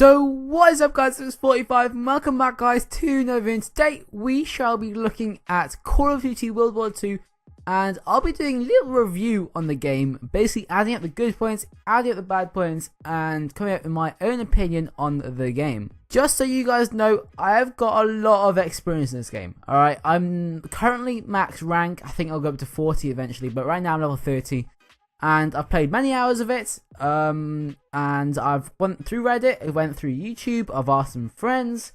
So what is up guys, it's 45 and welcome back guys to another video. Today we shall be looking at Call of Duty World War 2 and I'll be doing a little review on the game, basically adding up the good points, adding up the bad points and coming up with my own opinion on the game. Just so you guys know, I have got a lot of experience in this game, alright. I'm currently max rank, I think I'll go up to 40 eventually, but right now I'm level 30. And I've played many hours of it, and I've went through Reddit, I went through YouTube, I've asked some friends.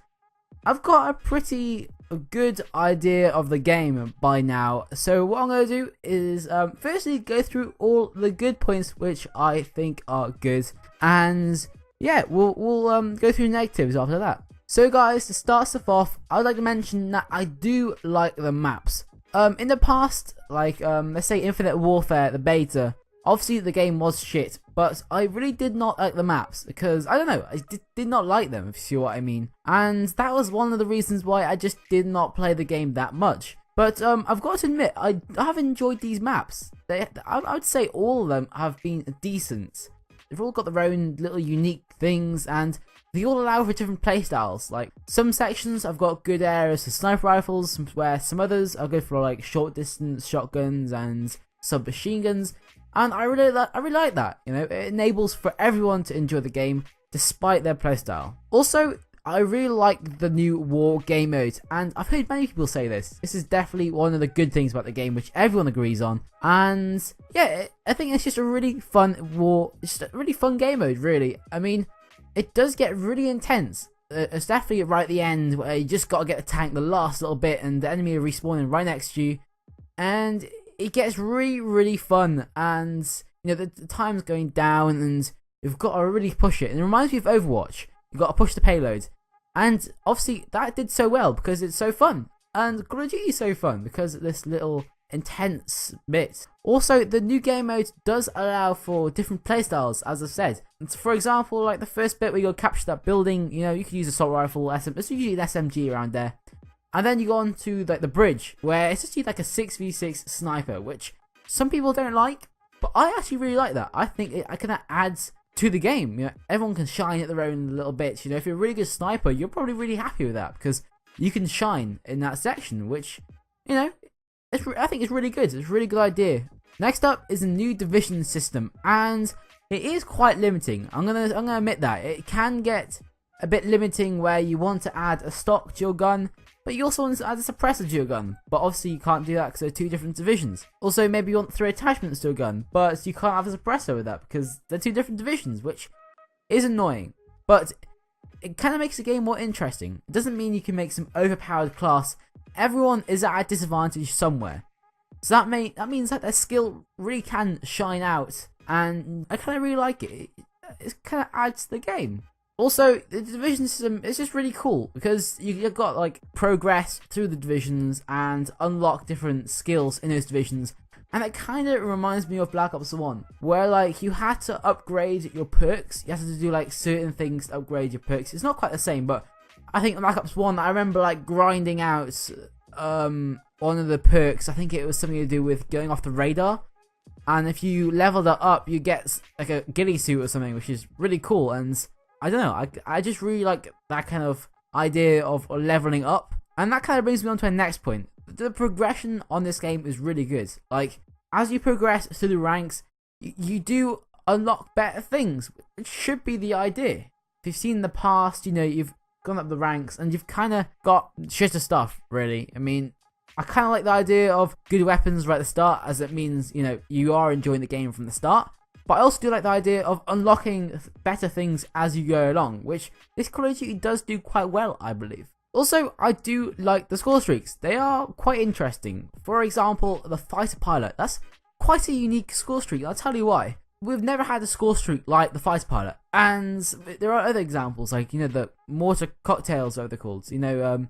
I've got a pretty good idea of the game by now, so what I'm going to do is firstly go through all the good points which I think are good, and yeah, we'll go through negatives after that. So guys, to start stuff off, I would like to mention that I do like the maps. In the past, like let's say Infinite Warfare, the beta, obviously the game was shit, but I really did not like the maps because, I don't know, I did not like them, if you see what I mean. And that was one of the reasons why I just did not play the game that much. But I've got to admit, I have enjoyed these maps. I would say all of them have been decent. They've all got their own little unique things and they all allow for different playstyles. Like some sections I've got good areas for sniper rifles, where some others are good for like short distance shotguns and submachine guns. And I really like that, you know, it enables for everyone to enjoy the game despite their playstyle. Also, I really like the new war game mode, and I've heard many people say this. This is definitely one of the good things about the game, which everyone agrees on. And yeah, I think it's just a really fun just a really fun game mode, really. I mean, it does get really intense. It's definitely right at the end where you just got to get the tank the last little bit, and the enemy are respawning right next to you, and it gets really fun, and you know the time's going down and you've got to really push it. And it reminds me of Overwatch. You've got to push the payload, and obviously that did so well because it's so fun, and Call of Duty is so fun because of this little intense bit. Also, the new game mode does allow for different playstyles, as I've said. And so for example, like the first bit where you go capture that building, you know, you could use assault rifle, it's usually an SMG around there. And then you go on to like the bridge, where it's just like a 6v6 sniper, which some people don't like, but I actually really like that. I think it kind of adds to the game. You know, everyone can shine at their own little bits. You know, if you're a really good sniper, you're probably really happy with that because you can shine in that section, which, you know, I think it's really good. It's a really good idea. Next up is a new division system, and it is quite limiting. I'm gonna admit that it can get a bit limiting where you want to add a stock to your gun, but you also want to add a suppressor to your gun, but obviously you can't do that because they're two different divisions. Also, maybe you want 3 attachments to a gun, but you can't have a suppressor with that because they're 2 different divisions, which is annoying. But it kind of makes the game more interesting. It doesn't mean you can make some overpowered class. Everyone is at a disadvantage somewhere. So that means that their skill really can shine out, and I kind of really like it. It kind of adds to the game. Also, the division system is just really cool because you've got like progress through the divisions and unlock different skills in those divisions, and it kind of reminds me of Black Ops 1, where like you had to upgrade your perks. You had to do like certain things to upgrade your perks. It's not quite the same, but I think in Black Ops 1 I remember like grinding out one of the perks. I think it was something to do with going off the radar, and if you level that up you get like a ghillie suit or something, which is really cool. And I don't know, I just really like that kind of idea of leveling up. And that kind of brings me on to my next point. The progression on this game is really good. Like, as you progress through the ranks, you do unlock better things, which should be the idea. If you've seen in the past, you know, you've gone up the ranks and you've kind of got shitter stuff, really. I mean, I kind of like the idea of good weapons right at the start, as it means, you know, you are enjoying the game from the start. But I also do like the idea of unlocking better things as you go along, which this Call of Duty does do quite well, I believe. Also, I do like the score streaks. They are quite interesting. For example, the fighter pilot. That's quite a unique score streak. I'll tell you why. We've never had a score streak like the fighter pilot. And there are other examples, like, you know, the mortar cocktails, what they're called. You know,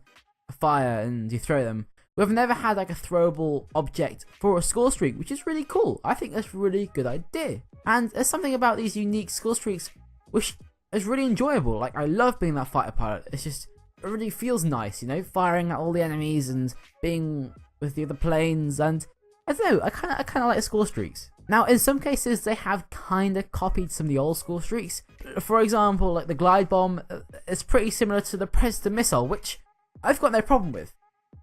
fire and you throw them. We've never had like a throwable object for a score streak, which is really cool. I think that's a really good idea. And there's something about these unique score streaks which is really enjoyable. Like, I love being that fighter pilot. It's just, it really feels nice, you know, firing at all the enemies and being with the other planes. And I don't know, I kind of like score streaks. Now, in some cases, they have kind of copied some of the old school streaks. For example, like the glide bomb is pretty similar to the Predator missile, which I've got no problem with.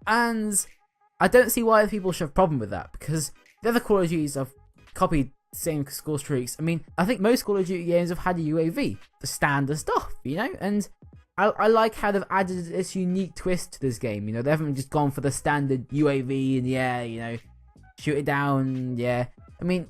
And I don't see why people should have a problem with that, because the other Call of Duties have copied the same score streaks. I mean, I think most Call of Duty games have had a UAV, the standard stuff, you know? And I like how they've added this unique twist to this game, you know? They haven't just gone for the standard UAV in the air, you know? Shoot it down, yeah. I mean,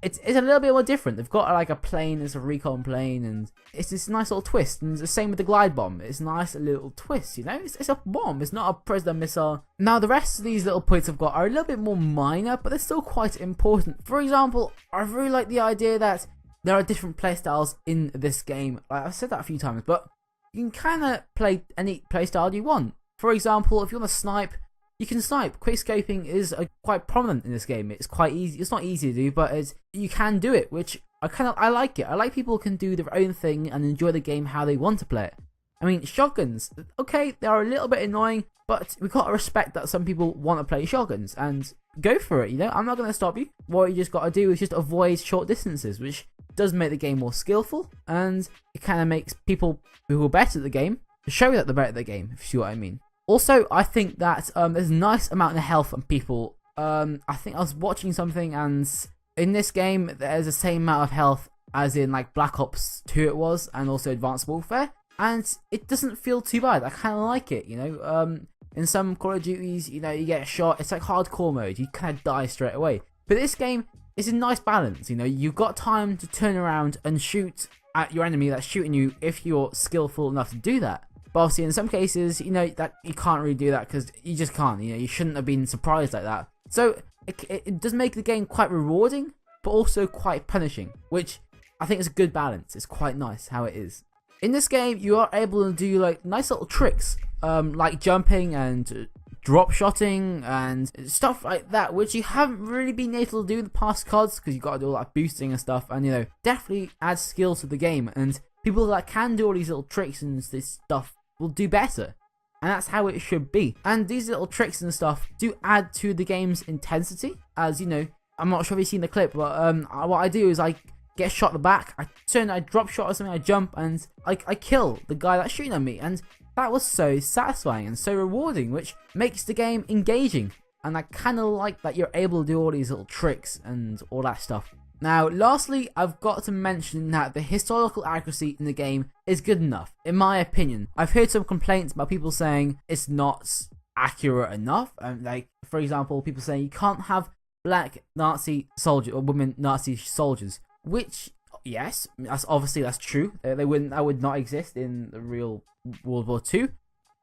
it's a little bit more different. They've got like a plane, it's a recon plane, and it's this nice little twist. And it's the same with the glide bomb. It's a nice little twist, you know? It's a bomb, it's not a Predator missile. Now, the rest of these little points I've got are a little bit more minor, but they're still quite important. For example, I really like the idea that there are different playstyles in this game. Like, I've said that a few times, but you can kind of play any playstyle you want. For example, if you want to snipe, you can snipe. Quickscoping is quite prominent in this game. It's quite easy. It's not easy to do, but you can do it, which I like it. I like people who can do their own thing and enjoy the game how they want to play it. I mean, shotguns, okay, they are a little bit annoying, but we've got to respect that some people want to play shotguns and go for it, you know? I'm not going to stop you. What you just got to do is just avoid short distances, which does make the game more skillful, and it kind of makes people who are better at the game show that they're better at the game, if you see what I mean. Also, I think that there's a nice amount of health on people. I think I was watching something, and in this game, there's the same amount of health as in like Black Ops 2 it was, and also Advanced Warfare. And it doesn't feel too bad. I kind of like it, you know. In some Call of Duties, you know, you get a shot, it's like hardcore mode. You kind of die straight away. But this game is a nice balance, you know. You've got time to turn around and shoot at your enemy that's shooting you if you're skillful enough to do that. But obviously, in some cases, you know, that you can't really do that because you just can't. You know, you shouldn't have been surprised like that. So it does make the game quite rewarding, but also quite punishing, which I think is a good balance. It's quite nice how it is. In this game, you are able to do like nice little tricks, like jumping and drop shotting and stuff like that, which you haven't really been able to do in the past CODs because you got to do all that boosting and stuff. And you know, definitely adds skill to the game. And people that can do all these little tricks and this stuff will do better, and that's how it should be. And these little tricks and stuff do add to the game's intensity, as you know. I'm not sure if you've seen the clip, but what I do is I get shot in the back, I drop shot or something, I jump, and I kill the guy that's shooting at me, and that was so satisfying and so rewarding, which makes the game engaging. And I kind of like that you're able to do all these little tricks and all that stuff. Now, lastly, I've got to mention that the historical accuracy in the game is good enough, in my opinion. I've heard some complaints about people saying it's not accurate enough. Like, for example, people saying you can't have black Nazi soldiers or women Nazi soldiers, which, yes, that's true. That would not exist in the real World War II.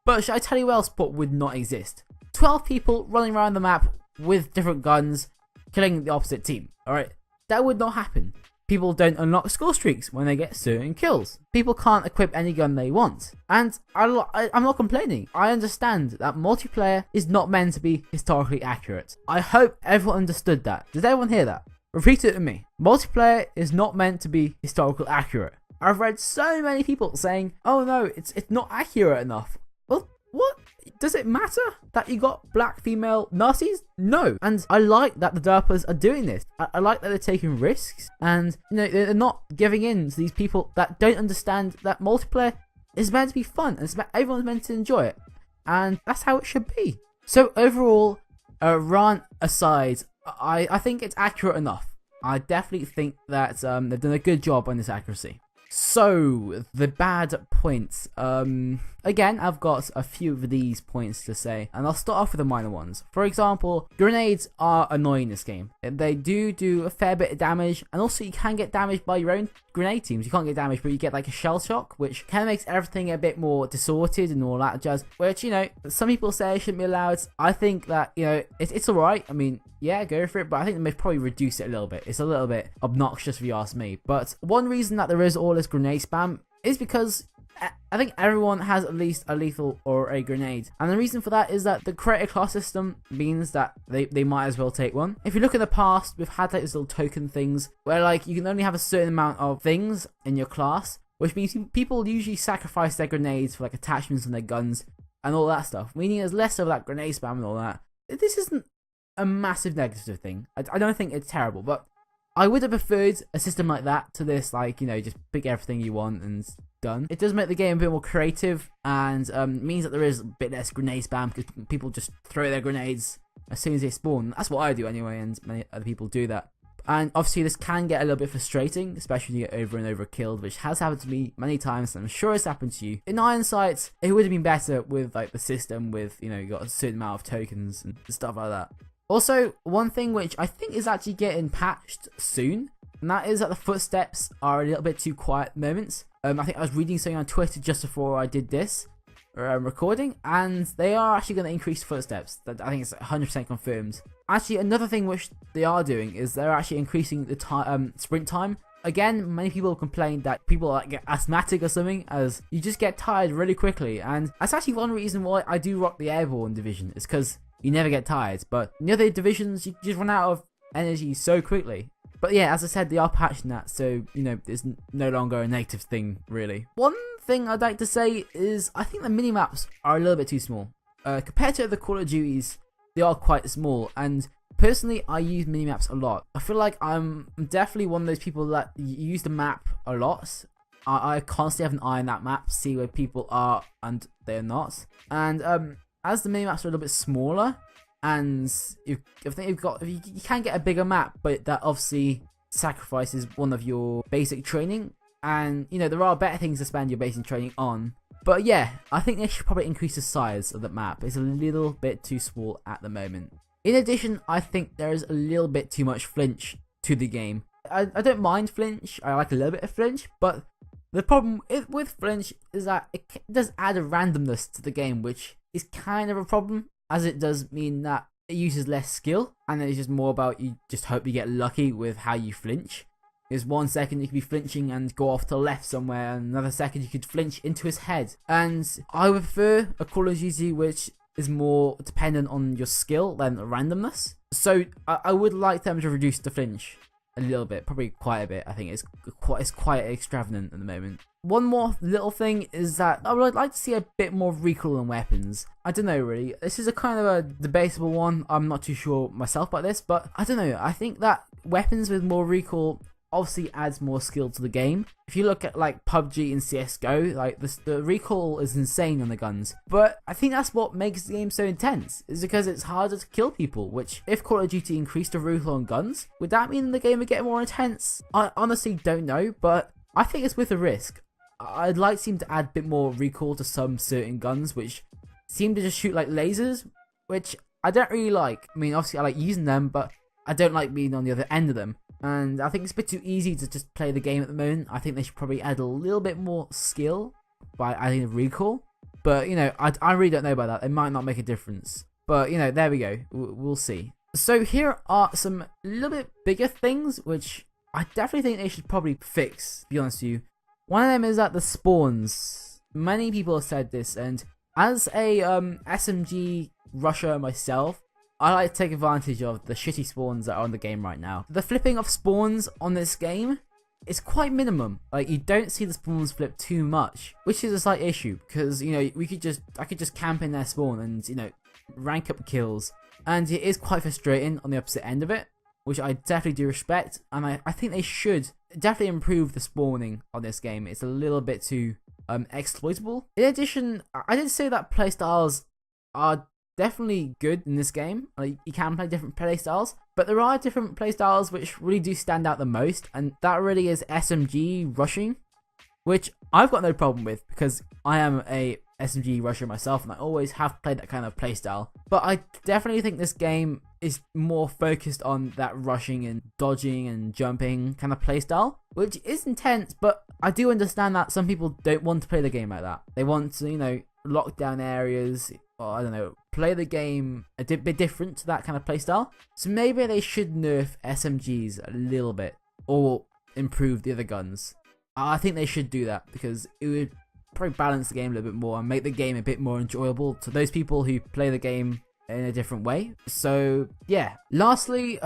But should I tell you else what would not exist? 12 people running around the map with different guns, killing the opposite team, alright? That would not happen. People don't unlock score streaks when they get certain kills. People can't equip any gun they want. And I'm not complaining. I understand that multiplayer is not meant to be historically accurate. I hope everyone understood that. Did everyone hear that? Repeat it to me. Multiplayer is not meant to be historically accurate. I've read so many people saying, oh no, it's not accurate enough. Well, what? Does it matter that you got black female Nazis? No. And I like that the developers are doing this. I like that they're taking risks, and you know, they're not giving in to these people that don't understand that multiplayer is meant to be fun, and everyone's meant to enjoy it, and that's how it should be. So overall, rant aside, I think it's accurate enough. I definitely think that they've done a good job on this accuracy. So, the bad points. Again, I've got a few of these points to say, and I'll start off with the minor ones. For example, grenades are annoying in this game. They do a fair bit of damage, and also you can get damaged by your own grenade teams. You can't get damaged, but you get like a shell shock, which kind of makes everything a bit more distorted and all that jazz, which, you know, some people say shouldn't be allowed. I think that, you know, it's alright. I mean, yeah, go for it, but I think they may probably reduce it a little bit. It's a little bit obnoxious if you ask me. But one reason that there is all this grenade spam is because I think everyone has at least a lethal or a grenade. And the reason for that is that the creator class system means that they might as well take one. If you look in the past, we've had like these little token things where like you can only have a certain amount of things in your class, which means people usually sacrifice their grenades for like attachments on their guns and all that stuff, meaning there's less of that grenade spam and all that. This isn't a massive negative thing. I don't think it's terrible, but I would have preferred a system like that to this, like, you know, just pick everything you want and done. It does make the game a bit more creative, and means that there is a bit less grenade spam because people just throw their grenades as soon as they spawn. That's what I do anyway, and many other people do that. And obviously this can get a little bit frustrating, especially when you get over and over killed, which has happened to me many times, and I'm sure it's happened to you. In hindsight, it would have been better with like the system with, you know, you got a certain amount of tokens and stuff like that. Also, one thing which I think is actually getting patched soon, and that is that the footsteps are a little bit too quiet moments. I think I was reading something on Twitter just before I did this recording, and they are actually going to increase footsteps. That I think it's 100% confirmed. Actually, another thing which they are doing is they're actually increasing the time, sprint time. Again, many people complain that people like get asthmatic or something, as you just get tired really quickly, and that's actually one reason why I do rock the airborne division, is because you never get tired. But in the other divisions, you just run out of energy so quickly. But yeah, as I said, they are patching that, so, you know, it's no longer a negative thing, really. One thing I'd like to say is I think the minimaps are a little bit too small. Compared to the Call of Duties, they are quite small, and personally, I use minimaps a lot. I feel like I'm definitely one of those people that use the map a lot. I constantly have an eye on that map, see where people are and they're not. And as the minimaps are a little bit smaller, and I think you can get a bigger map, but that obviously sacrifices one of your basic training. And, you know, there are better things to spend your basic training on. But yeah, I think they should probably increase the size of the map. It's a little bit too small at the moment. In addition, I think there is a little bit too much flinch to the game. I don't mind flinch, I like a little bit of flinch, but the problem with flinch is that it does add a randomness to the game, which is kind of a problem, as it does mean that it uses less skill, and then it's just more about you just hope you get lucky with how you flinch. There's 1 second you could be flinching and go off to the left somewhere, and another second you could flinch into his head. And I would prefer a Call of Duty which is more dependent on your skill than randomness. So I would like them to reduce the flinch a little bit, probably quite a bit. I think it's quite extravagant at the moment. One more little thing is that I would like to see a bit more recoil in weapons. I don't know really. This is a kind of a debatable one. I'm not too sure myself about this, but I don't know. I think that weapons with more recoil obviously adds more skill to the game. If you look at like PUBG and CSGO, like the recoil is insane on the guns, but I think that's what makes the game so intense, is because it's harder to kill people, which if Call of Duty increased the recoil on guns, would that mean the game would get more intense? I honestly don't know, but I think it's with a risk. I'd like to seem to add a bit more recoil to some certain guns which seem to just shoot like lasers, which I don't really like. I mean, obviously I like using them, but I don't like being on the other end of them. And I think it's a bit too easy to just play the game at the moment. I think they should probably add a little bit more skill by adding a recoil. But, you know, I really don't know about that. It might not make a difference. But, you know, there we go. We'll see. So here are some little bit bigger things, which I definitely think they should probably fix, to be honest with you. One of them is that the spawns. Many people have said this, and as a SMG rusher myself, I like to take advantage of the shitty spawns that are on the game right now. The flipping of spawns on this game is quite minimum. Like, you don't see the spawns flip too much, which is a slight issue, because, you know, I could just camp in their spawn and, you know, rank up kills. And it is quite frustrating on the opposite end of it, which I definitely do respect, and I think they should definitely improve the spawning on this game. It's a little bit too exploitable. In addition, I did say that playstyles are definitely good in this game. Like, you can play different playstyles, but there are different playstyles which really do stand out the most, and that really is SMG rushing, which I've got no problem with because I am a SMG rusher myself and I always have played that kind of playstyle. But I definitely think this game is more focused on that rushing and dodging and jumping kind of playstyle, which is intense, but I do understand that some people don't want to play the game like that. They want to, you know, lock down areas, or I don't know, play the game a bit different to that kind of playstyle. So maybe they should nerf SMGs a little bit, or improve the other guns. I think they should do that, because it would probably balance the game a little bit more and make the game a bit more enjoyable to those people who play the game in a different way. So yeah, lastly,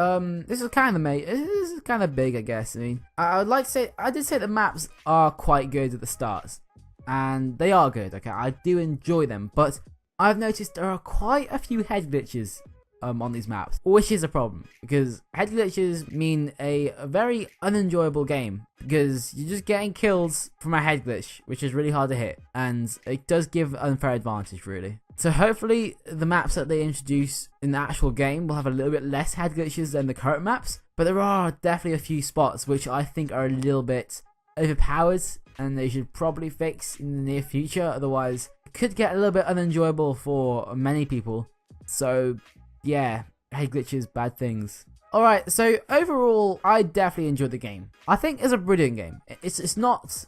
this is kind of big, I guess. I mean, I would like to say, I did say the maps are quite good at the start, and they are good. Okay, I do enjoy them, but I've noticed there are quite a few head glitches on these maps, which is a problem because head glitches mean a very unenjoyable game because you're just getting kills from a head glitch, which is really hard to hit, and it does give unfair advantage really. So hopefully the maps that they introduce in the actual game will have a little bit less head glitches than the current maps, but there are definitely a few spots which I think are a little bit overpowered and they should probably fix in the near future, otherwise it could get a little bit unenjoyable for many people. So yeah, head glitches, bad things. Alright, so overall I definitely enjoyed the game. I think it's a brilliant game. It's not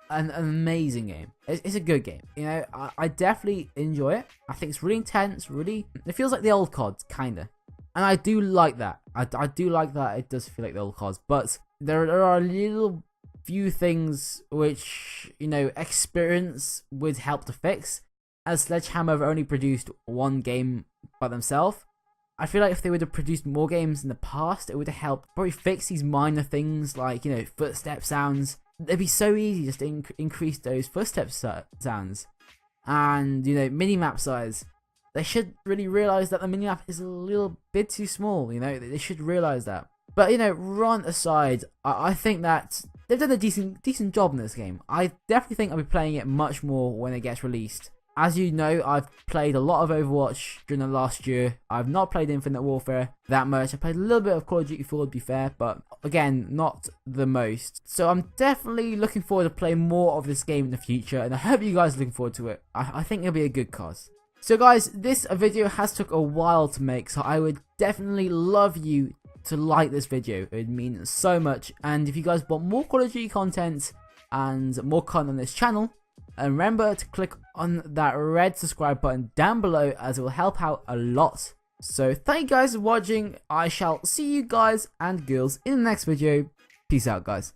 an amazing game. It's a good game. You know, I definitely enjoy it. I think it's really intense, really, it feels like the old COD, kinda. And I do like that. I do like that it does feel like the old CODs, but there are little few things which, you know, experience would help to fix. As Sledgehammer have only produced one game by themselves, I feel like if they would have produced more games in the past, it would have helped probably fix these minor things like, you know, footstep sounds. It'd be so easy just to increase those footstep sounds. And, you know, minimap size. They should really realize that the minimap is a little bit too small, you know, they should realize that. But, you know, rant aside, I think that they've done a decent job in this game. I definitely think I'll be playing it much more when it gets released. As you know, I've played a lot of Overwatch during the last year. I've not played Infinite Warfare that much. I played a little bit of Call of Duty 4 to be fair, but again, not the most. So I'm definitely looking forward to playing more of this game in the future, and I hope you guys are looking forward to it. I think it'll be a good cause. So guys, this video has took a while to make, so I would definitely love you to like this video. It would mean so much. And if you guys want more Call of Duty content and more content on this channel, and remember to click on that red subscribe button down below, as it will help out a lot. So thank you guys for watching. I shall see you guys and girls in the next video. Peace out guys.